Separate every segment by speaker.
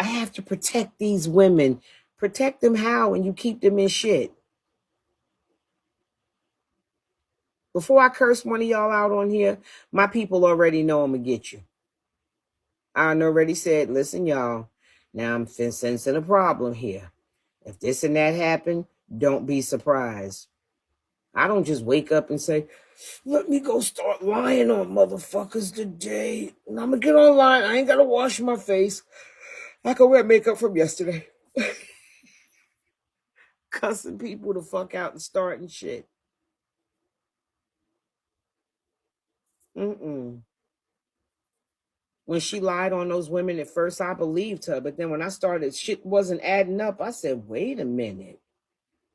Speaker 1: I have to protect these women. Protect them how? And you keep them in shit. Before I curse one of y'all out on here, my people already know I'm going to get you. I already said, listen, y'all, now I'm sensing a problem here. If this and that happen, don't be surprised. I don't just wake up and say, let me go start lying on motherfuckers today. And I'm going to get online. I ain't got to wash my face. I can wear makeup from yesterday. Cussing people the fuck out and starting shit. Mm-mm. When she lied on those women at first, I believed her. But then when I started, shit wasn't adding up. I said, wait a minute.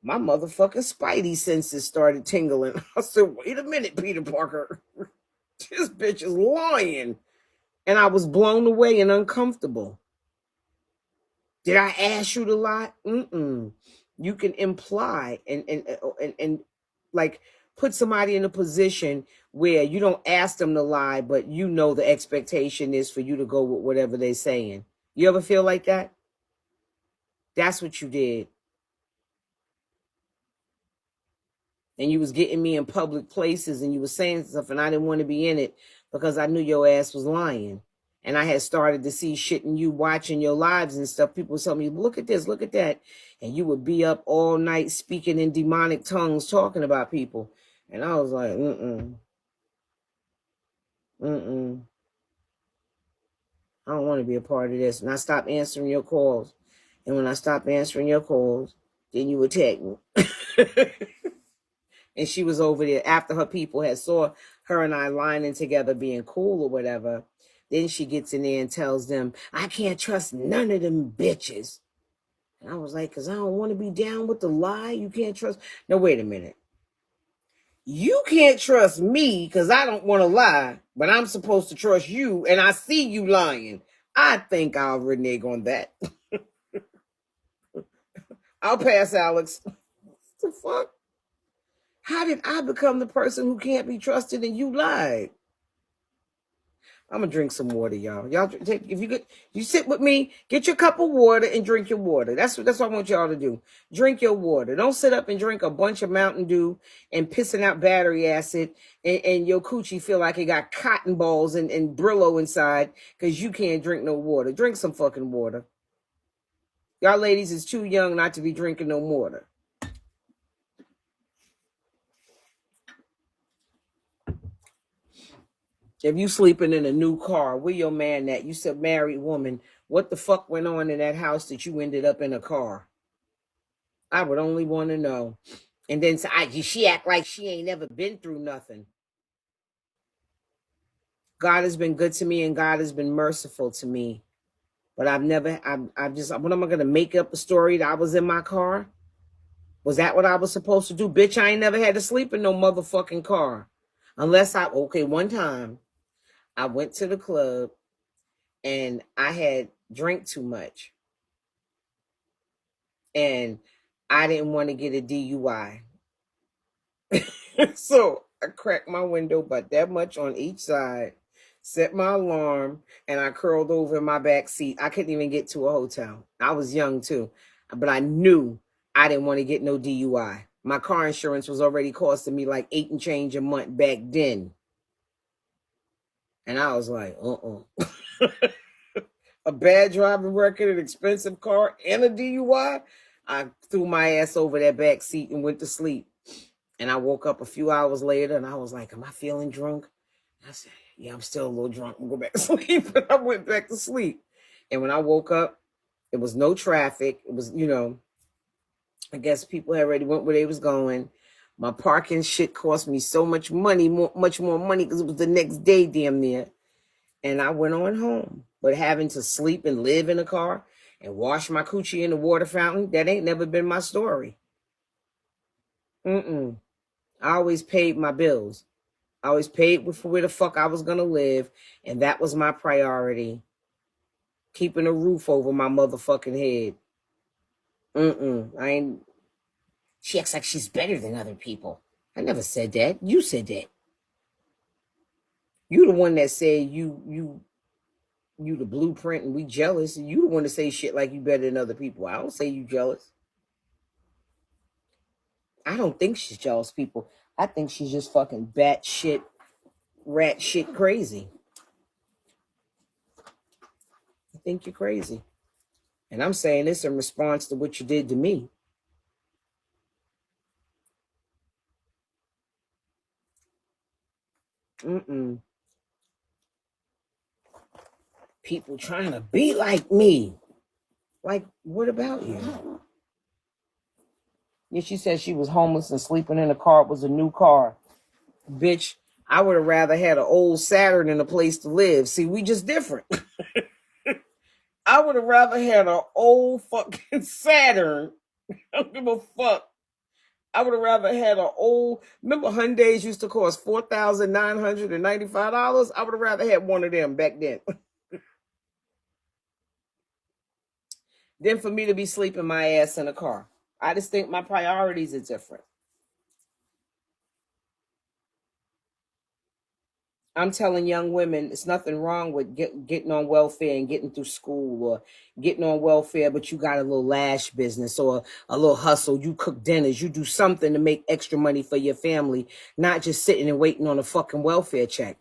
Speaker 1: My motherfucking spidey senses started tingling. I said, wait a minute, Peter Parker. This bitch is lying. And I was blown away and uncomfortable. Did I ask you to lie? Mm-mm. You can imply and like put somebody in a position where you don't ask them to lie, but you know the expectation is for you to go with whatever they're saying. You ever feel like that? That's what you did. And you was getting me in public places and you was saying stuff and I didn't want to be in it because I knew your ass was lying. And I had started to see shit in you watching your lives and stuff. People would tell me, look at this, look at that. And you would be up all night speaking in demonic tongues, talking about people. And I was like, I don't want to be a part of this. And I stopped answering your calls. And when I stopped answering your calls, then you attacked me. And she was over there after her people had saw her and I lining together being cool or whatever. Then she gets in there and tells them, I can't trust none of them bitches. And I was like, because I don't want to be down with the lie. You can't trust. No, wait a minute. You can't trust me because I don't want to lie, but I'm supposed to trust you and I see you lying. I think I'll renege on that. I'll pass, Alex. What the fuck? How did I become the person who can't be trusted and you lied? I'm gonna drink some water, y'all. Y'all take if you get you sit with me, get your cup of water and drink your water. That's what I want y'all to do. Drink your water. Don't sit up and drink a bunch of Mountain Dew and pissing out battery acid and your coochie feel like it got cotton balls and Brillo inside because you can't drink no water. Drink some fucking water. Y'all ladies is too young not to be drinking no water. If you sleeping in a new car, where your man at? You said married woman. What the fuck went on in that house that you ended up in a car? I would only want to know. And then she act like she ain't never been through nothing. God has been good to me and God has been merciful to me. But I've just, what am I going to make up a story that I was in my car? Was that what I was supposed to do? Bitch, I ain't never had to sleep in no motherfucking car. Okay, one time I went to the club and I had drank too much. And I didn't want to get a DUI. So I cracked my window but that much on each side, set my alarm, and I curled over in my back seat. I couldn't even get to a hotel. I was young too, but I knew I didn't want to get no DUI. My car insurance was already costing me like $8 and change a month back then. And I was like, a bad driving record, an expensive car, and a DUI. I threw my ass over that back seat and went to sleep. And I woke up a few hours later and I was like, am I feeling drunk? I said, yeah, I'm still a little drunk. I'm going to go back to sleep. And I went back to sleep. And when I woke up, it was no traffic. It was, I guess people had already went where they was going. My parking shit cost me so much money, much more money because it was the next day damn near. And I went on home. But having to sleep and live in a car and wash my coochie in the water fountain, that ain't never been my story. I always paid my bills. I always paid for where the fuck I was going to live. And that was my priority. Keeping a roof over my motherfucking head. I ain't. She acts like she's better than other people. I never said that. You said that. You the one that said you You the blueprint and we jealous. You don't want to say shit like you better than other people. I don't say you jealous. I don't think she's jealous, people. I think she's just fucking bat shit, rat shit crazy. I think you're crazy. And I'm saying this in response to what you did to me. People trying to be like me. Like, what about you? Yeah, she said she was homeless and sleeping in a car. It was a new car. Bitch, I would have rather had an old Saturn and a place to live. See, we just different. I would have rather had an old fucking Saturn. I don't give a fuck. I would have rather had an old. Remember, Hyundais used to cost $4,995. I would have rather had one of them back then. Than for me to be sleeping my ass in a car. I just think my priorities are different. I'm telling young women, it's nothing wrong with getting on welfare and getting through school, or getting on welfare, but you got a little lash business or a little hustle. You cook dinners. You do something to make extra money for your family, not just sitting and waiting on a fucking welfare check.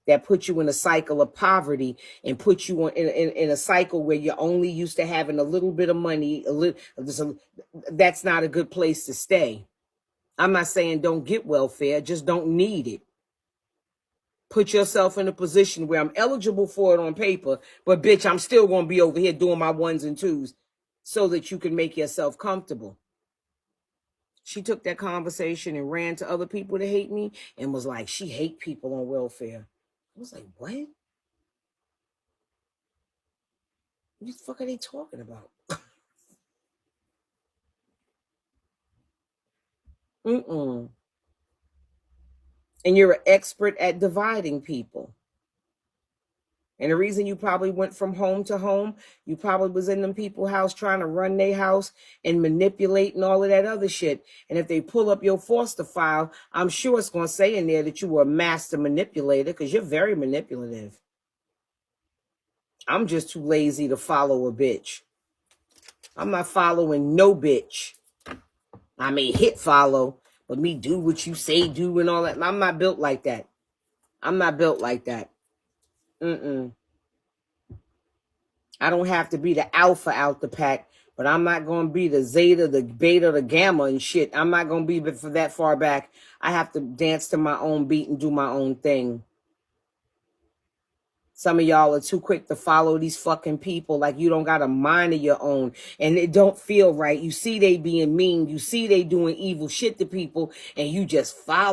Speaker 1: That puts you in a cycle of poverty and puts you in a cycle where you're only used to having a little bit of money. That's not a good place to stay. I'm not saying don't get welfare, just don't need it. Put yourself in a position where I'm eligible for it on paper, but bitch, I'm still going to be over here doing my ones and twos so that you can make yourself comfortable. She took that conversation and ran to other people to hate me and was like, she hate people on welfare. I was like, what? What the fuck are they talking about? And you're an expert at dividing people. And the reason you probably went from home to home, you probably was in them people's house trying to run their house and manipulate and all of that other shit. And if they pull up your foster file, I'm sure it's going to say in there that you were a master manipulator, because you're very manipulative. I'm just too lazy to follow a bitch. I'm not following no bitch. I may hit follow, but me do what you say do and all that. I'm not built like that. I'm not built like that. I don't have to be the alpha out the pack, but I'm not going to be the zeta, the beta, the gamma and shit. I'm not going to be for that far back. I have to dance to my own beat and do my own thing. Some of y'all are too quick to follow these fucking people like you don't got a mind of your own, and it don't feel right. You see they being mean. You see they doing evil shit to people, and you just follow.